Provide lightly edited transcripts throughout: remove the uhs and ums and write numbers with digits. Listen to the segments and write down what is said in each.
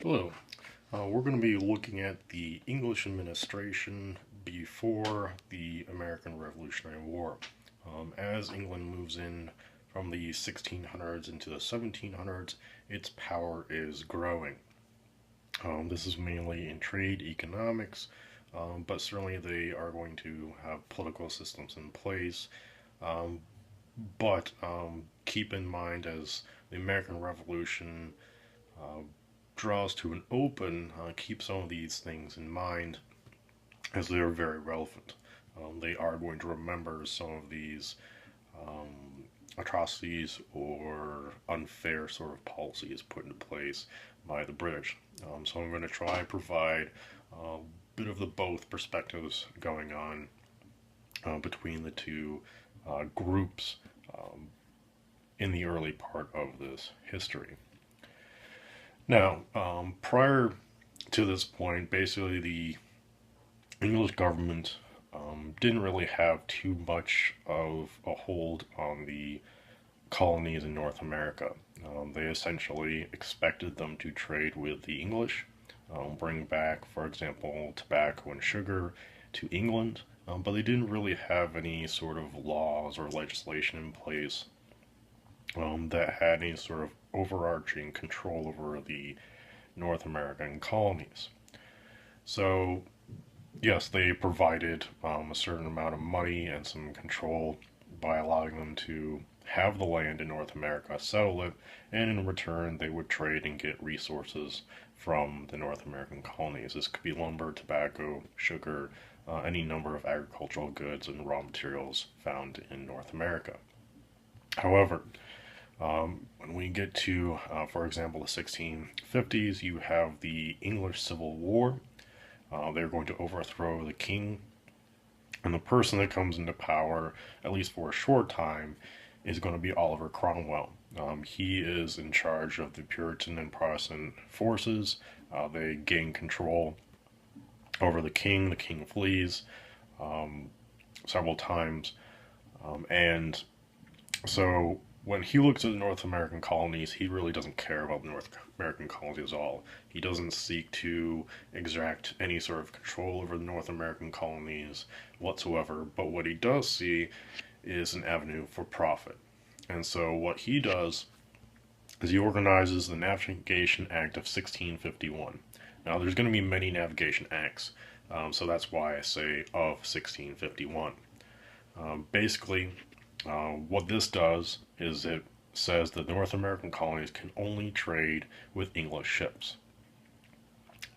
Hello. We're going to be looking at the English administration before the American Revolutionary War. As England moves in from the 1600s into the 1700s, its power is growing. This is mainly in trade, economics, but certainly they are going to have political systems in place. Um, but keep in mind, as the American Revolution uh, draws to an open, keep some of these things in mind as they are very relevant. They are going to remember some of these atrocities or unfair sort of policies put into place by the British. So I'm going to try and provide a bit of the both perspectives going on between the two groups in the early part of this history. Now, prior to this point, basically the English government didn't really have too much of a hold on the colonies in North America. They essentially expected them to trade with the English, bring back, for example, tobacco and sugar to England, but they didn't really have any sort of laws or legislation in place that had any sort of overarching control over the North American colonies. So, yes, they provided a certain amount of money and some control by allowing them to have the land in North America, settle it, and in return they would trade and get resources from the North American colonies. This could be lumber, tobacco, sugar, any number of agricultural goods and raw materials found in North America. However, when we get to, for example, the 1650s, you have the English Civil War. They're going to overthrow the king, and the person that comes into power, at least for a short time, is going to be Oliver Cromwell. He is in charge of the Puritan and Protestant forces. They gain control over the king. The king flees several times, and so when he looks at the North American colonies, he really doesn't care about the North American colonies at all. He doesn't seek to exact any sort of control over the North American colonies whatsoever, but what he does see is an avenue for profit. And so what he does is he organizes the Navigation Act of 1651. Now, there's going to be many navigation acts, so that's why I say of 1651. Basically, what this does is it says that North American colonies can only trade with English ships.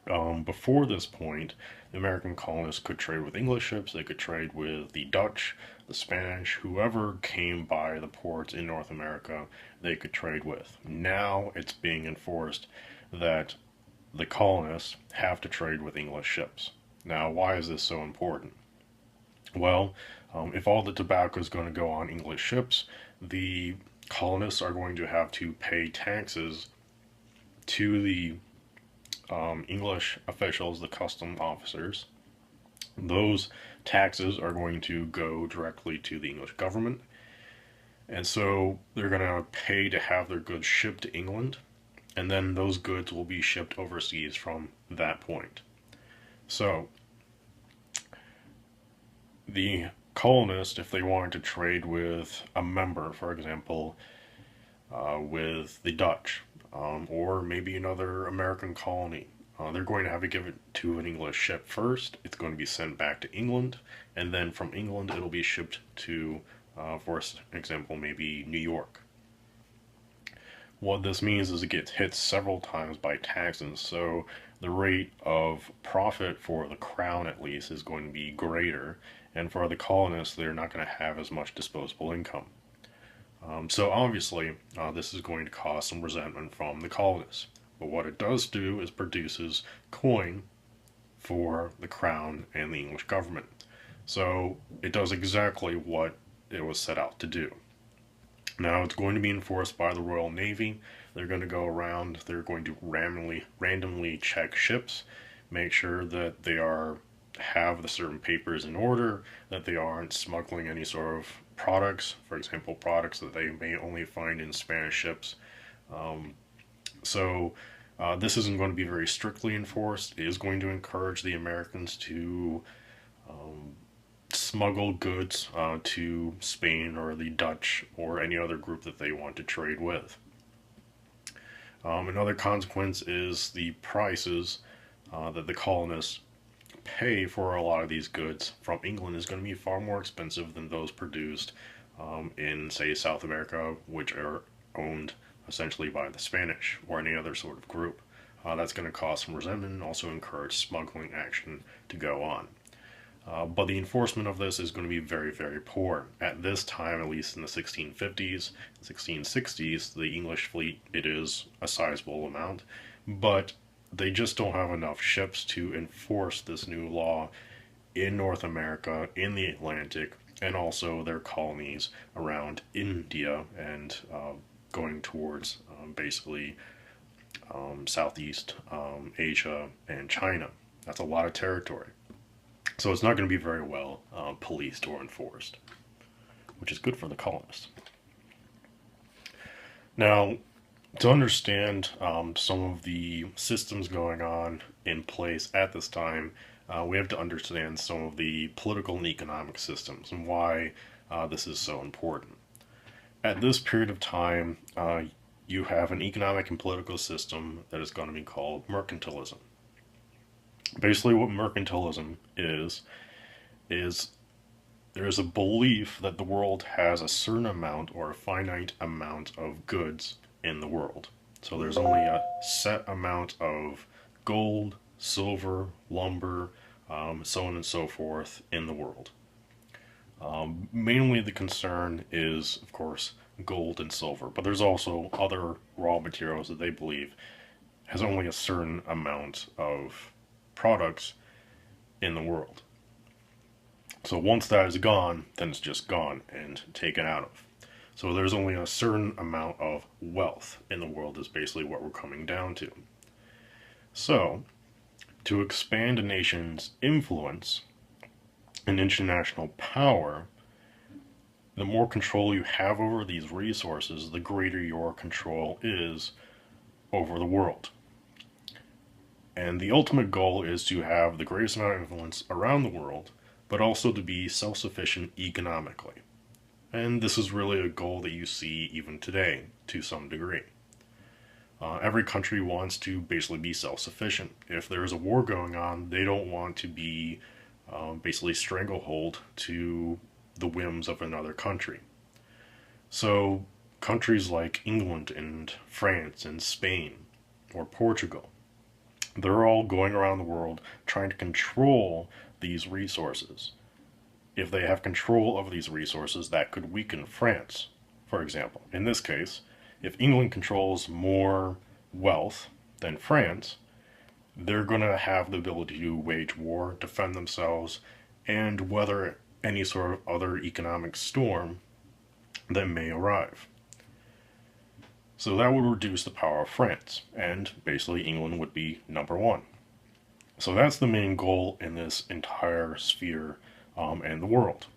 Before this point, the American colonists could trade with English ships, they could trade with the Dutch, the Spanish, whoever came by the ports in North America, they could trade with. Now it's being enforced that the colonists have to trade with English ships. Now, why is this so important? Well, if all the tobacco is going to go on English ships, the colonists are going to have to pay taxes to the English officials, the custom officers. Those taxes are going to go directly to the English government, and so they're going to pay to have their goods shipped to England, and then those goods will be shipped overseas from that point. So the colonists, if they wanted to trade with a member, for example, with the Dutch, or maybe another American colony, they're going to have to give it to an English ship first. It's going to be sent back to England, and then from England it'll be shipped to, for example, maybe New York. What this means is it gets hit several times by taxes, so the rate of profit for the crown, at least, is going to be greater, and for the colonists, they're not going to have as much disposable income. So obviously, this is going to cause some resentment from the colonists. But what it does do is produces coin for the crown and the English government. So it does exactly what it was set out to do. Now it's going to be enforced by the Royal Navy. They're going to go around, they're going to randomly check ships, make sure that they have the certain papers in order, that they aren't smuggling any sort of products, for example, products that they may only find in Spanish ships. So This isn't going to be very strictly enforced. It is going to encourage the Americans to smuggle goods to Spain or the Dutch or any other group that they want to trade with. Another consequence is the prices that the colonists pay for a lot of these goods from England is going to be far more expensive than those produced in, say, South America, which are owned essentially by the Spanish or any other sort of group. That's going to cause some resentment and also encourage smuggling action to go on. But the enforcement of this is going to be very, very poor. At this time, at least in the 1650s, 1660s, the English fleet, it is a sizable amount, but they just don't have enough ships to enforce this new law in North America, in the Atlantic, and also their colonies around India and going towards basically Southeast Asia and China. That's a lot of territory. So it's not going to be very well policed or enforced, which is good for the colonists. Now, to understand some of the systems going on in place at this time, we have to understand some of the political and economic systems and why this is so important. At this period of time, you have an economic and political system that is going to be called mercantilism. Basically, what mercantilism is there is a belief that the world has a certain amount or a finite amount of goods in the world. So there's only a set amount of gold, silver, lumber, so on and so forth in the world. Mainly the concern is, of course, gold and silver, but there's also other raw materials that they believe has only a certain amount of products in the world. So once that is gone, then it's just gone and taken out of. So there's only a certain amount of wealth in the world is basically what we're coming down to. So, to expand a nation's influence and international power, the more control you have over these resources, the greater your control is over the world. And the ultimate goal is to have the greatest amount of influence around the world, but also to be self-sufficient economically. And this is really a goal that you see even today, to some degree. Every country wants to basically be self-sufficient. If there's a war going on, they don't want to be basically stranglehold to the whims of another country. So countries like England and France and Spain or Portugal, they're all going around the world trying to control these resources. If they have control over these resources, that could weaken France, for example. In this case, if England controls more wealth than France, they're going to have the ability to wage war, defend themselves, and weather any sort of other economic storm that may arrive. So that would reduce the power of France, and basically England would be number one. So that's the main goal in this entire sphere and the world.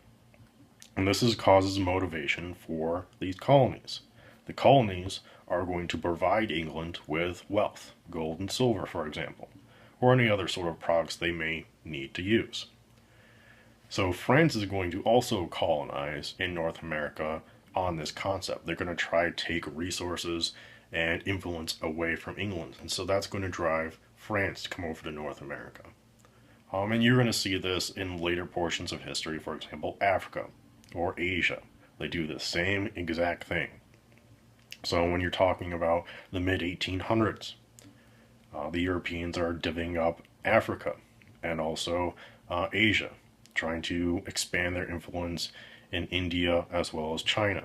And this causes motivation for these colonies. The colonies are going to provide England with wealth, gold and silver, for example, or any other sort of products they may need to use. So France is going to also colonize in North America on this concept. They're going to try to take resources and influence away from England. And so that's going to drive France to come over to North America. And you're going to see this in later portions of history, for example, Africa or Asia. They do the same exact thing. So when you're talking about the mid-1800s, the Europeans are divvying up Africa and also Asia, trying to expand their influence in India as well as China.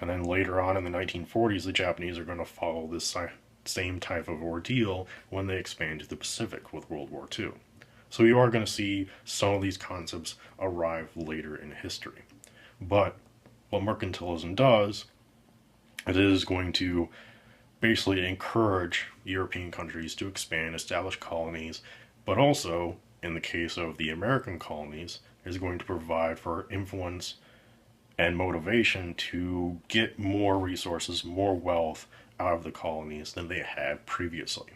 And then later on in the 1940s, the Japanese are going to follow this same type of ordeal when they expand to the Pacific with World War II. So you are going to see some of these concepts arrive later in history. But what mercantilism does, it is going to basically encourage European countries to expand, establish colonies, but also, in the case of the American colonies, is going to provide for influence and motivation to get more resources, more wealth out of the colonies than they had previously.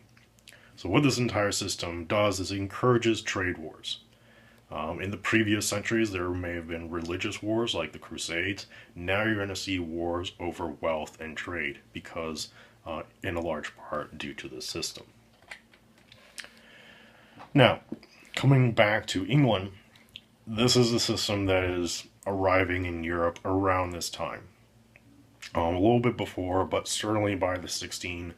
So what this entire system does is it encourages trade wars. In the previous centuries, there may have been religious wars like the Crusades. Now you're going to see wars over wealth and trade because, in a large part, due to this system. Now, coming back to England, this is a system that is arriving in Europe around this time. A little bit before, but certainly by the mid 1600s,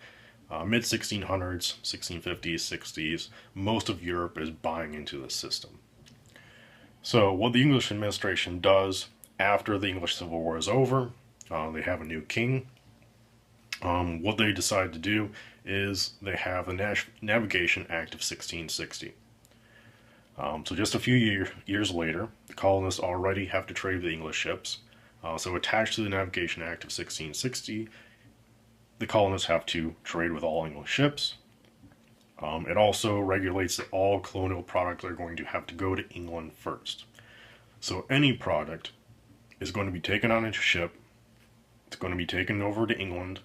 1650s, 60s, most of Europe is buying into this system. So what the English administration does after the English Civil War is over, they have a new king. What they decide to do is they have the Navigation Act of 1660. So just a few years later, the colonists already have to trade with the English ships. So attached to the Navigation Act of 1660, the colonists have to trade with all English ships. It also regulates that all colonial products are going to have to go to England first. So any product is going to be taken on a ship, it's going to be taken over to England,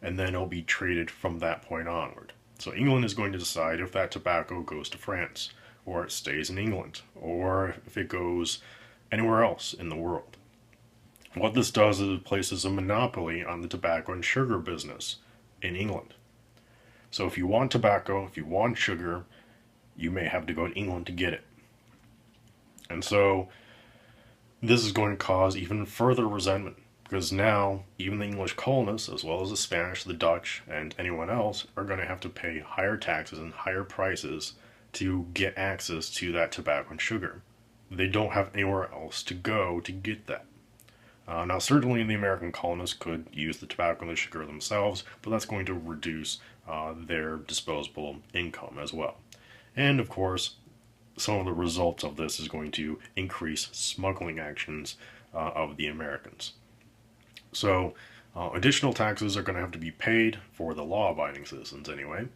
and then it'll be traded from that point onward. So England is going to decide if that tobacco goes to France, or it stays in England, or if it goes anywhere else in the world. What this does is it places a monopoly on the tobacco and sugar business in England. So if you want tobacco, if you want sugar, you may have to go to England to get it. And so this is going to cause even further resentment, because now even the English colonists, as well as the Spanish, the Dutch, and anyone else, are going to have to pay higher taxes and higher prices to get access to that tobacco and sugar. They don't have anywhere else to go to get that. Now, certainly the American colonists could use the tobacco and the sugar themselves, but that's going to reduce their disposable income as well. And of course, some of the results of this is going to increase smuggling actions of the Americans. So additional taxes are going to have to be paid for the law-abiding citizens anyway,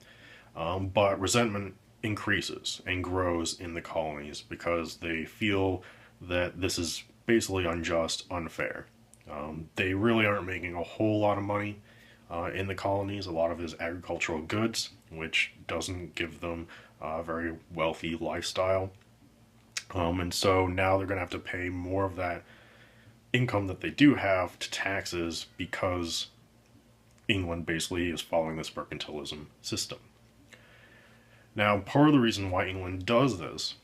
but resentment increases and grows in the colonies because they feel that this is basically unjust, unfair. They really aren't making a whole lot of money in the colonies. A lot of it is agricultural goods, which doesn't give them a very wealthy lifestyle. And so now they're going to have to pay more of that income that they do have to taxes because England basically is following this mercantilism system. Now, part of the reason why England does this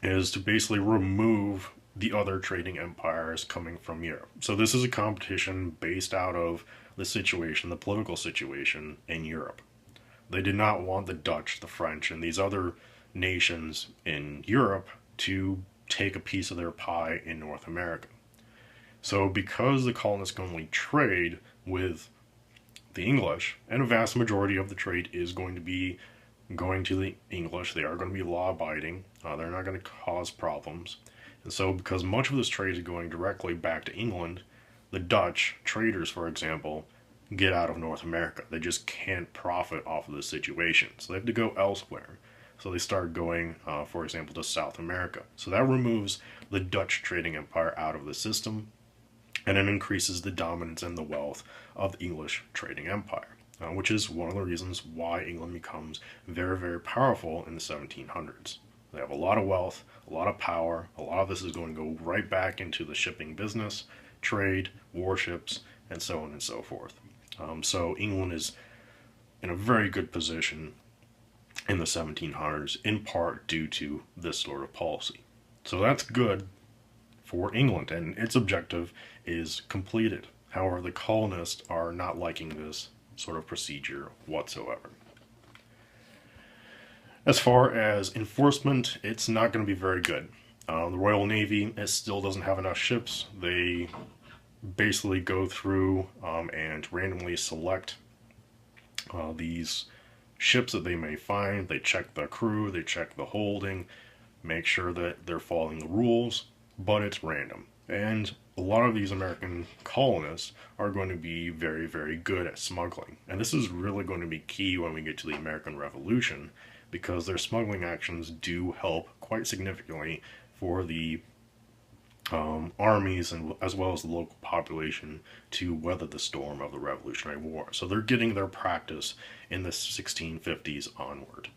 is to basically remove the other trading empires coming from Europe. So this is a competition based out of the situation, the political situation in Europe. They did not want the Dutch, the French, and these other nations in Europe to take a piece of their pie in North America. So because the colonists can only trade with the English, and a vast majority of the trade is going to be going to the English, they are going to be law-abiding, they're not going to cause problems. And so because much of this trade is going directly back to England, the Dutch traders, for example, get out of North America. They just can't profit off of this situation. So they have to go elsewhere. So they start going, for example, to South America. So that removes the Dutch trading empire out of the system, and it increases the dominance and the wealth of the English trading empire, which is one of the reasons why England becomes very, very powerful in the 1700s. They have a lot of wealth, a lot of power. A lot of this is going to go right back into the shipping business, trade, warships, and so on and so forth. So England is in a very good position in the 1700s, in part due to this sort of policy. So that's good for England, and its objective is completed. However, the colonists are not liking this sort of procedure whatsoever. As far as enforcement, it's not going to be very good. The Royal Navy still doesn't have enough ships. They basically go through and randomly select these ships that they may find. They check the crew, they check the holding, make sure that they're following the rules, but it's random. And a lot of these American colonists are going to be very, very good at smuggling. And this is really going to be key when we get to the American Revolution, because their smuggling actions do help quite significantly for the armies and as well as the local population to weather the storm of the Revolutionary War. So they're getting their practice in the 1650s onward.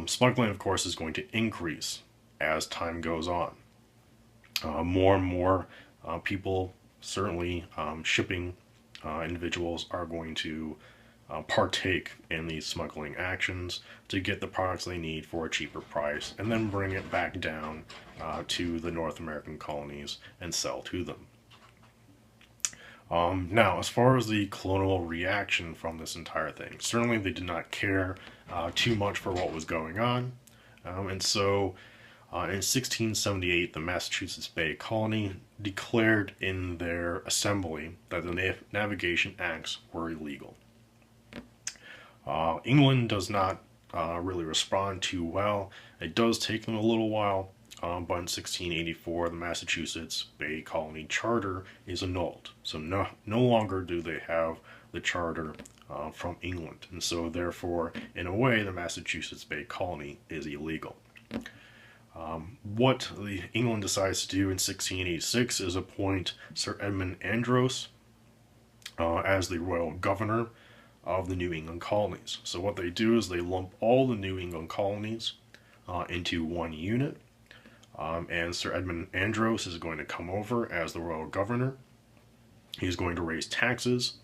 Smuggling, of course, is going to increase as time goes on. More and more people, certainly shipping individuals, are going to partake in these smuggling actions to get the products they need for a cheaper price and then bring it back down to the North American colonies and sell to them. Now, as far as the colonial reaction from this entire thing, certainly they did not care too much for what was going on. And so in 1678, the Massachusetts Bay Colony declared in their assembly that the Navigation Acts were illegal. England does not really respond too well. It does take them a little while, but in 1684, the Massachusetts Bay Colony Charter is annulled. So no longer do they have the charter from England. And so therefore, in a way, the Massachusetts Bay Colony is illegal. What England decides to do in 1686 is appoint Sir Edmund Andros as the royal governor of the New England colonies. So what they do is they lump all the New England colonies into one unit, and Sir Edmund Andros is going to come over as the royal governor. He's going to raise taxes.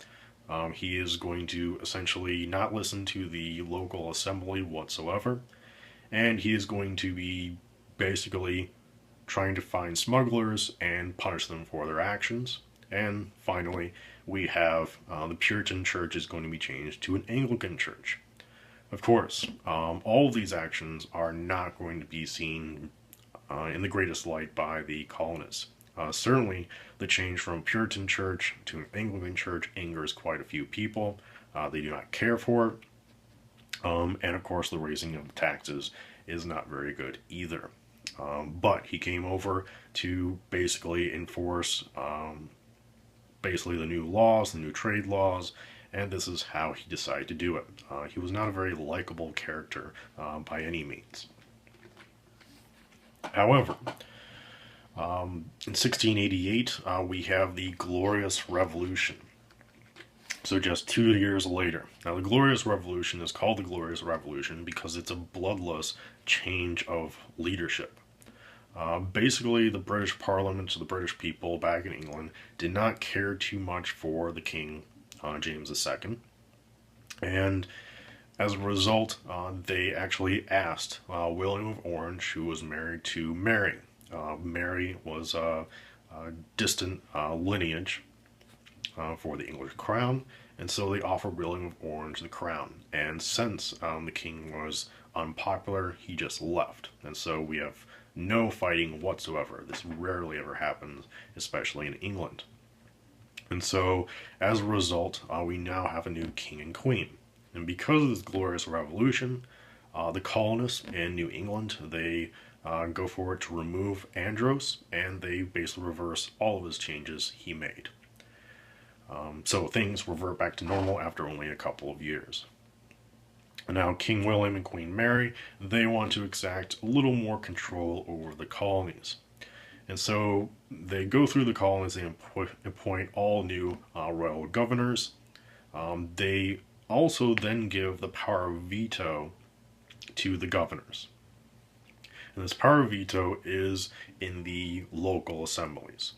He is going to essentially not listen to the local assembly whatsoever, and he is going to be basically trying to find smugglers and punish them for their actions. And finally, we have the Puritan church is going to be changed to an Anglican church. Of course, all of these actions are not going to be seen in the greatest light by the colonists. Certainly, the change from Puritan church to an Anglican church angers quite a few people. They do not care for it. And of course, the raising of the taxes is not very good either. But he came over to basically enforce basically the new laws, the new trade laws, and this is how he decided to do it. He was not a very likable character by any means. However, in 1688, we have the Glorious Revolution. So just 2 years later. Now, the Glorious Revolution is called the Glorious Revolution because it's a bloodless change of leadership. Basically, the British Parliament, the British people back in England, did not care too much for the King, James II. And as a result, they actually asked William of Orange, who was married to Mary. Mary was a distant lineage for the English crown, and so they offered William of Orange the crown. And since the king was unpopular, he just left. And so we have no fighting whatsoever. This rarely ever happens, especially in England. And so, as a result, we now have a new king and queen. And because of this Glorious Revolution, the colonists in New England, they go forward to remove Andros, and they basically reverse all of his changes he made. So things revert back to normal after only a couple of years. And now King William and Queen Mary, they want to exact a little more control over the colonies. And so they go through the colonies, they appoint all new royal governors. They also then give the power of veto to the governors. And this power of veto is in the local assemblies.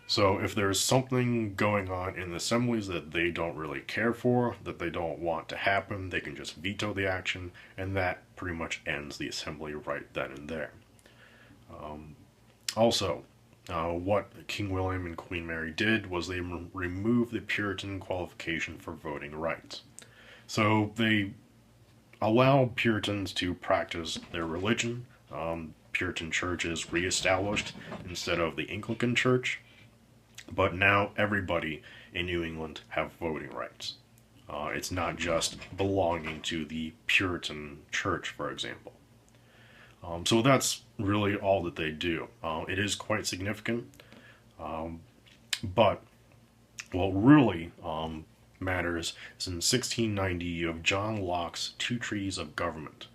So if there's something going on in the assemblies that they don't really care for, that they don't want to happen, they can just veto the action, and that pretty much ends the assembly right then and there. Also, what King William and Queen Mary did was they removed the Puritan qualification for voting rights. So they allow Puritans to practice their religion. Puritan church is reestablished instead of the Anglican church. But now everybody in New England have voting rights. It's not just belonging to the Puritan church, for example. So that's really all that they do. It is quite significant. But what really matters is in 1690 you have John Locke's Two Treaties of Government.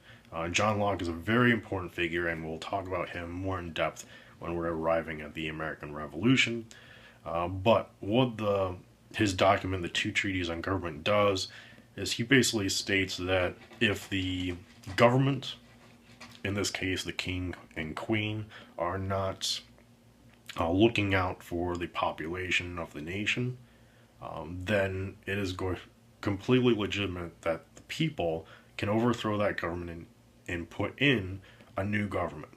John Locke is a very important figure, and we'll talk about him more in depth when we're arriving at the American Revolution. But what his document, the Two Treaties on Government, does is he basically states that if the government, in this case the king and queen, are not looking out for the population of the nation, then it is completely legitimate that the people can overthrow that government and put in a new government.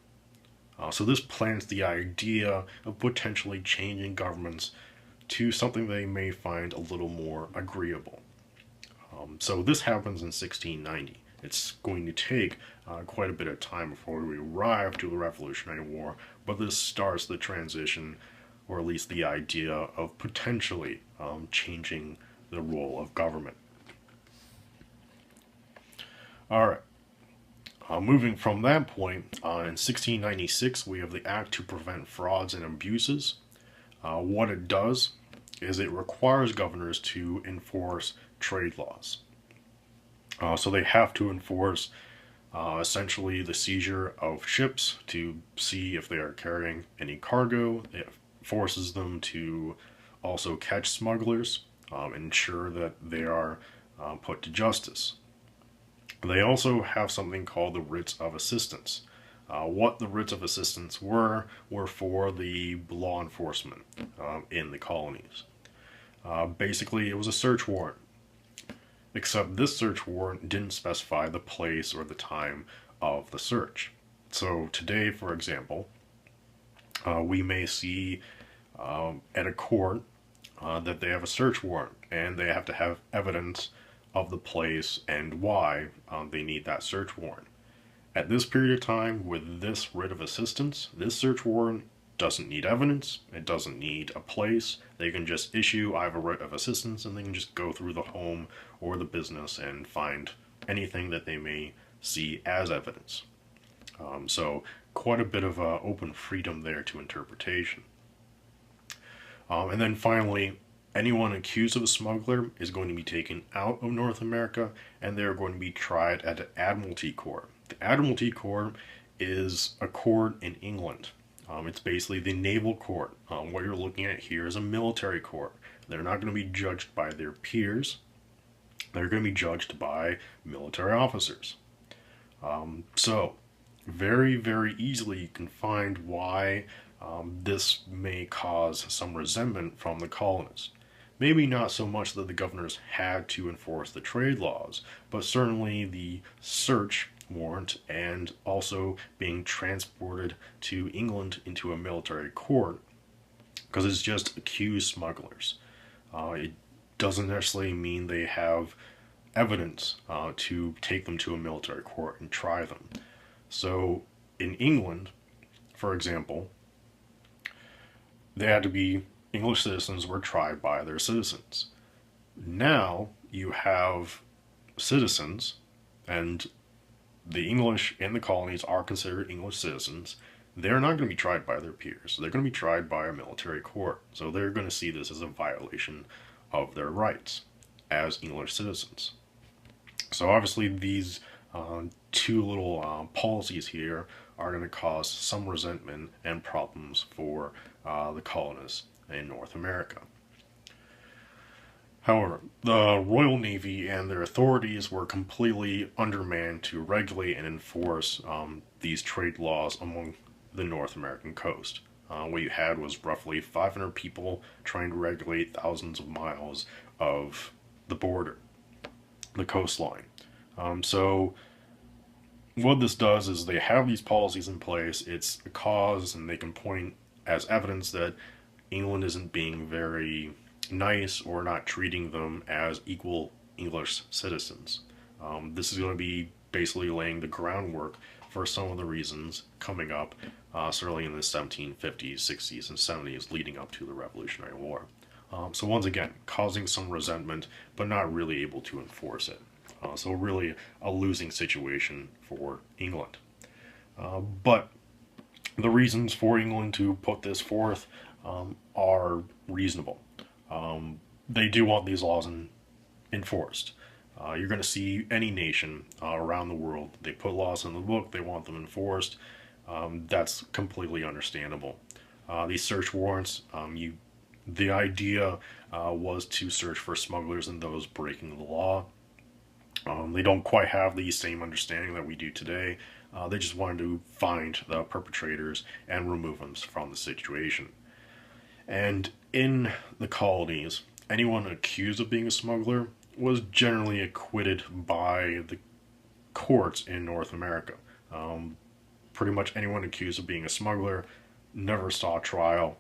So this plants the idea of potentially changing governments to something they may find a little more agreeable. So this happens in 1690. It's going to take quite a bit of time before we arrive to the Revolutionary War, but this starts the transition, or at least the idea of potentially changing the role of government. All right. Moving from that point, in 1696, we have the Act to Prevent Frauds and Abuses. What it does is it requires governors to enforce trade laws. So they have to enforce essentially the seizure of ships to see if they are carrying any cargo. It forces them to also catch smugglers, ensure that they are put to justice. They also have something called the writs of assistance. What the writs of assistance were for the law enforcement in the colonies. Basically, it was a search warrant, except this search warrant didn't specify the place or the time of the search. So today, for example, we may see at a court that they have a search warrant, and they have to have evidence of the place and why they need that search warrant. At this period of time, with this writ of assistance, this search warrant doesn't need evidence, it doesn't need a place. They can just issue, I have a writ of assistance, and they can just go through the home or the business and find anything that they may see as evidence. So quite a bit of open freedom there to interpretation. And then finally, anyone accused of a smuggler is going to be taken out of North America, and they're going to be tried at an Admiralty Court. The Admiralty Court is a court in England. It's basically the naval court. What you're looking at here is a military court. They're not going to be judged by their peers. They're going to be judged by military officers. So, very, very easily you can find why this may cause some resentment from the colonists. Maybe not so much that the governors had to enforce the trade laws, but certainly the search warrant and also being transported to England into a military court, because it's just accused smugglers. It doesn't necessarily mean they have evidence to take them to a military court and try them. So in England, for example, they had to be English citizens were tried by their citizens. Now you have citizens, and the English in the colonies are considered English citizens. They're not going to be tried by their peers. They're going to be tried by a military court. So they're going to see this as a violation of their rights as English citizens. So obviously these two little policies here are going to cause some resentment and problems for the colonists in North America. However, the Royal Navy and their authorities were completely undermanned to regulate and enforce these trade laws among the North American coast. What you had was roughly 500 people trying to regulate thousands of miles of the border, the coastline. So what this does is they have these policies in place. It's a cause, and they can point as evidence that England isn't being very nice or not treating them as equal English citizens. This is going to be basically laying the groundwork for some of the reasons coming up, certainly in the 1750s, 60s, and 70s leading up to the Revolutionary War. So once again, causing some resentment, but not really able to enforce it. So really a losing situation for England. But the reasons for England to put this forth are reasonable. They do want these laws enforced. You're going to see any nation around the world, they put laws in the book, they want them enforced. that's completely understandable. These search warrants, the idea was to search for smugglers and those breaking the law. They don't quite have the same understanding that we do today. They just wanted to find the perpetrators and remove them from the situation. And in the colonies, anyone accused of being a smuggler was generally acquitted by the courts in North America. Um, Pretty much anyone accused of being a smuggler never saw trial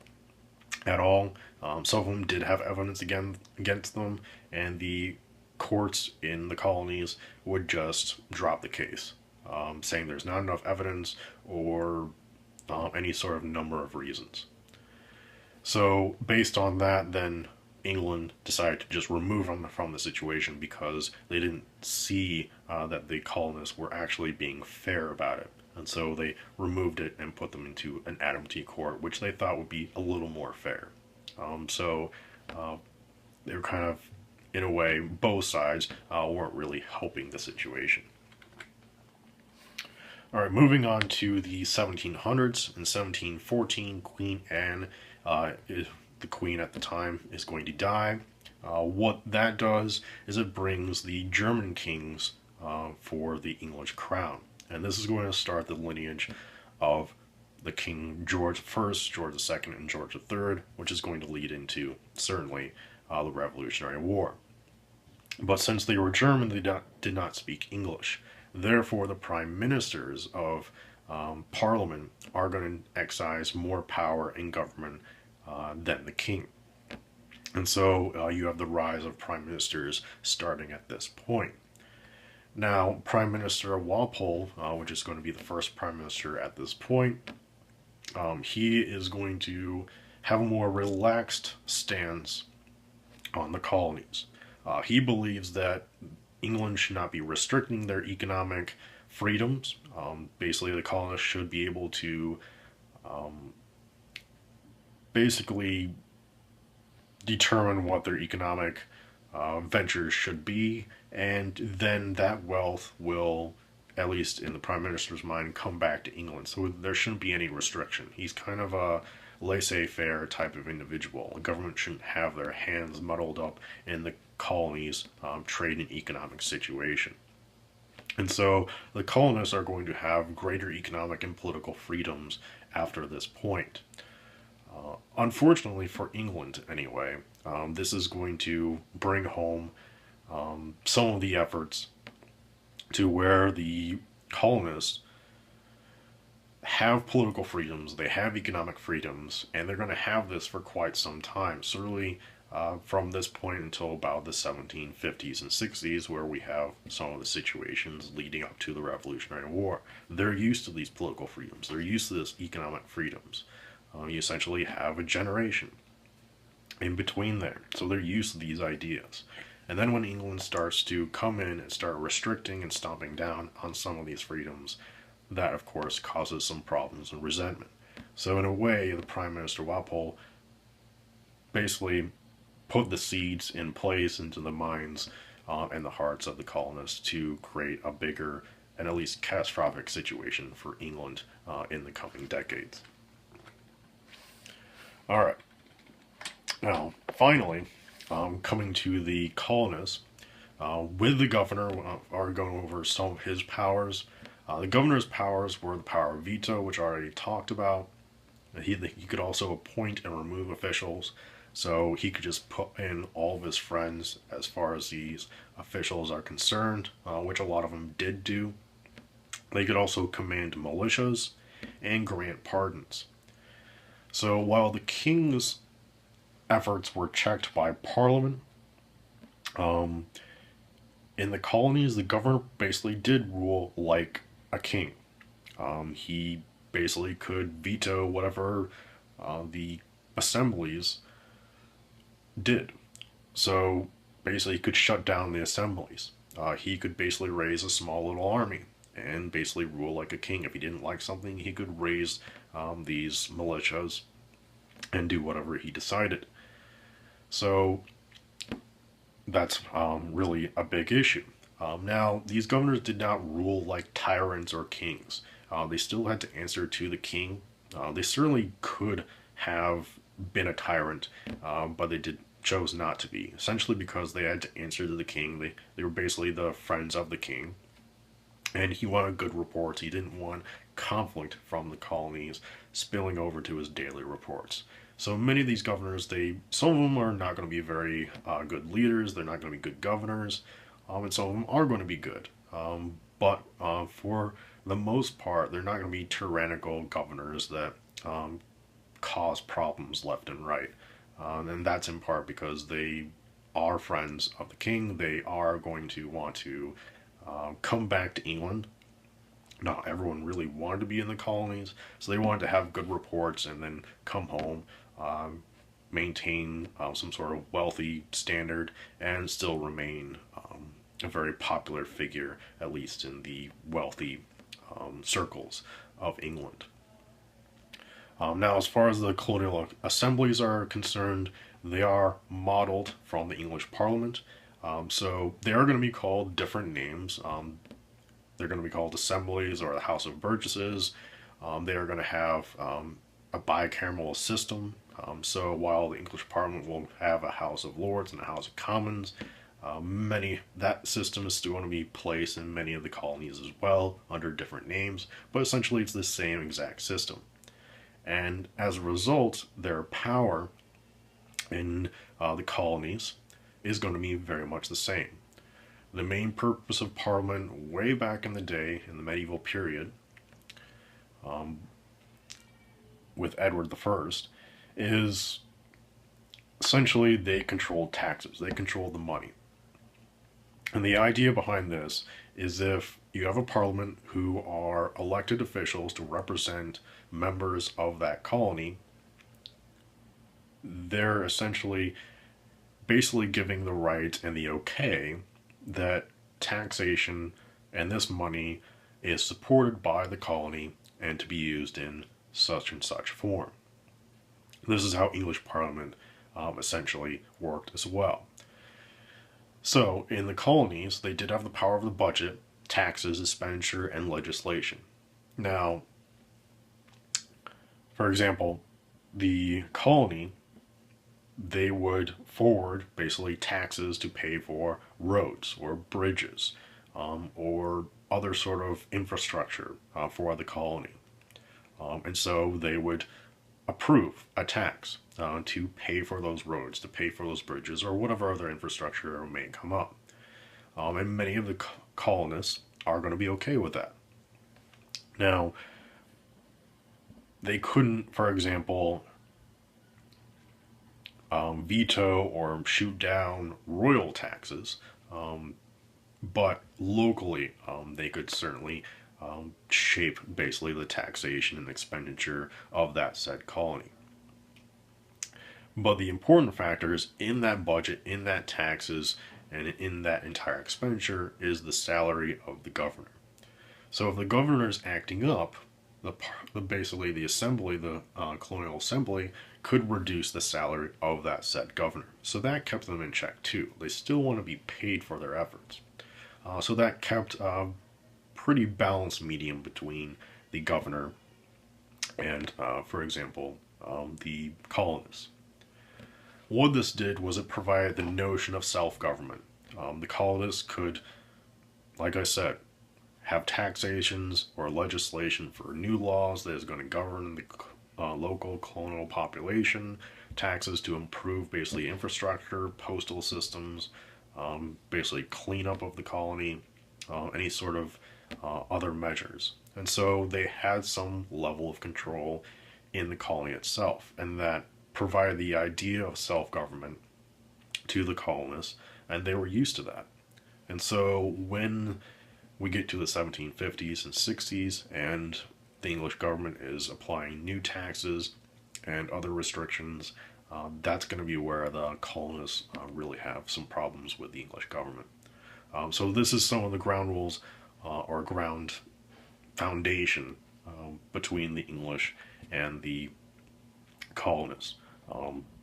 at all. Some of them did have evidence against them, and the courts in the colonies would just drop the case, saying there's not enough evidence or any sort of number of reasons. So, based on that, then England decided to just remove them from the situation because they didn't see that the colonists were actually being fair about it. And so they removed it and put them into an admiralty court, which they thought would be a little more fair. So they were kind of, in a way, both sides weren't really helping the situation. All right, moving on to the 1700s. In 1714, Queen Anne, the queen at the time, is going to die. What that does is it brings the German kings for the English crown. And this is going to start the lineage of the King George I, George II, and George III, which is going to lead into, certainly, the Revolutionary War. But since they were German, they did not speak English. Therefore, the prime ministers of Parliament are going to exercise more power in government than the king. And so you have the rise of prime ministers starting at this point. Now, Prime Minister Walpole, which is going to be the first prime minister at this point, he is going to have a more relaxed stance on the colonies. He believes that England should not be restricting their economic freedoms. Basically, the colonists should be able to basically determine what their economic ventures should be, and then that wealth will, at least in the Prime Minister's mind, come back to England. So there shouldn't be any restriction. He's kind of a laissez-faire type of individual. The government shouldn't have their hands muddled up in the colonies' trade and economic situation. And so the colonists are going to have greater economic and political freedoms after this point. Unfortunately for England, anyway, this is going to bring home some of the efforts to where the colonists have political freedoms, they have economic freedoms, and they're going to have this for quite some time. Certainly from this point until about the 1750s and 60s, where we have some of the situations leading up to the Revolutionary War. They're used to these political freedoms, they're used to this economic freedoms. You essentially have a generation in between there, so they're used to these ideas. And then when England starts to come in and start restricting and stomping down on some of these freedoms, that of course causes some problems and resentment. So in a way, the Prime Minister Walpole basically put the seeds in place into the minds and the hearts of the colonists to create a bigger and at least catastrophic situation for England in the coming decades. All right. Now, finally, coming to the colonists, with the governor, are going over some of his powers. The governor's powers were the power of veto, which I already talked about. He could also appoint and remove officials, so he could just put in all of his friends as far as these officials are concerned, which a lot of them did do. They could also command militias and grant pardons. So while the king's efforts were checked by Parliament, in the colonies, the governor basically did rule like a king. He basically could veto whatever the assemblies did. So basically, he could shut down the assemblies. He could basically raise a small little army and basically rule like a king. If he didn't like something, he could raise these militias and do whatever he decided. So that's really a big issue. Now, these governors did not rule like tyrants or kings. they still had to answer to the king. They certainly could have been a tyrant, but they chose not to be. Essentially, because they had to answer to the king. They were basically the friends of the king, and he wanted good reports. He didn't want conflict from the colonies spilling over to his daily reports. So many of these governors, some of them are not going to be very good leaders. They're not going to be good governors, and some of them are going to be good. But for the most part, they're not going to be tyrannical governors that cause problems left and right. And that's in part because they are friends of the king. They are going to want to come back to England. Not everyone really wanted to be in the colonies, so they wanted to have good reports and then come home, maintain some sort of wealthy standard, and still remain a very popular figure, at least in the wealthy circles of England. Now, as far as the colonial assemblies are concerned, they are modeled from the English Parliament. So they are going to be called different names. They're going to be called assemblies or the House of Burgesses. They are going to have a bicameral system. So while the English Parliament will have a House of Lords and a House of Commons, that system is still going to be placed in many of the colonies as well under different names, but essentially it's the same exact system. And as a result, their power in the colonies is going to be very much the same. The main purpose of Parliament way back in the day, in the medieval period, with Edward I, is essentially they controlled taxes. They controlled the money. And the idea behind this is if you have a parliament who are elected officials to represent members of that colony, they're essentially basically giving the right and the okay that taxation and this money is supported by the colony and to be used in such and such form. This is how English Parliament essentially worked as well. So, in the colonies, they did have the power of the budget, taxes, expenditure, and legislation. Now, for example, the colony, they would forward basically taxes to pay for roads or bridges or other sort of infrastructure for the colony. And so they would approve a tax to pay for those roads, to pay for those bridges, or whatever other infrastructure may come up. And many of the colonists are going to be okay with that. Now, they couldn't, for example, veto or shoot down royal taxes, but locally they could certainly shape basically the taxation and expenditure of that said colony. But the important factors in that budget, in that taxes, and in that entire expenditure is the salary of the governor. So if the governor is acting up, basically the assembly, the colonial assembly, could reduce the salary of that said governor. So that kept them in check too. They still want to be paid for their efforts. So that kept a pretty balanced medium between the governor and, for example, the colonists. What this did was it provided the notion of self-government. The colonists could, like I said, have taxations or legislation for new laws that is going to govern the local colonial population, taxes to improve basically infrastructure, postal systems, basically cleanup of the colony, any sort of other measures. And so they had some level of control in the colony itself, and that provided the idea of self-government to the colonists, and they were used to that. And so when we get to the 1750s and 60s, and the English government is applying new taxes and other restrictions, that's going to be where the colonists really have some problems with the English government. So this is some of the ground rules or ground foundation between the English and the colonists.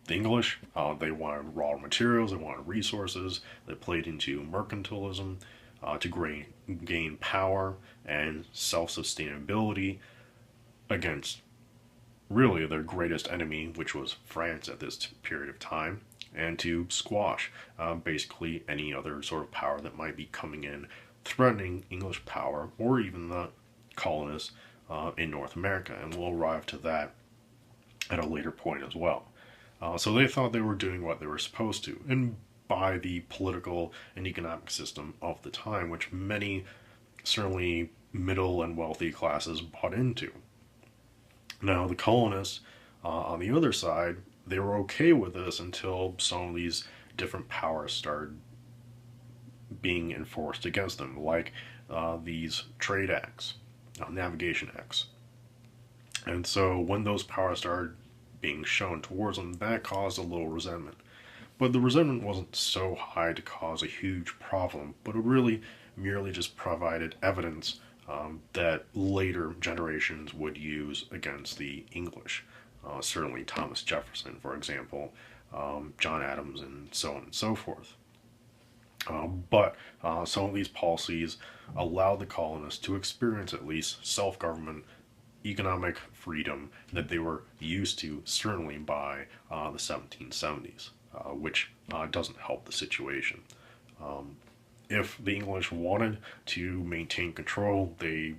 The English, they wanted raw materials, they wanted resources, they played into mercantilism, to gain power and self-sustainability against really their greatest enemy, which was France at this period of time, and to squash basically any other sort of power that might be coming in, threatening English power or even the colonists in North America. And we'll arrive to that at a later point as well. So they thought they were doing what they were supposed to, and by the political and economic system of the time, which many, certainly middle and wealthy classes, bought into. Now, the colonists, on the other side, they were okay with this until some of these different powers started being enforced against them, like these trade acts, navigation acts. And so when those powers started being shown towards them, that caused a little resentment. But the resentment wasn't so high to cause a huge problem, but it really merely just provided evidence that later generations would use against the English. Certainly Thomas Jefferson, for example, John Adams, and so on and so forth. But some of these policies allowed the colonists to experience at least self-government, economic freedom that they were used to, certainly by the 1770s, which doesn't help the situation. If the English wanted to maintain control, they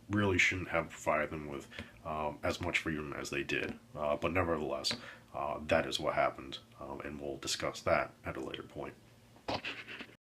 really shouldn't have provided them with as much freedom as they did. But nevertheless, that is what happened, and we'll discuss that at a later point.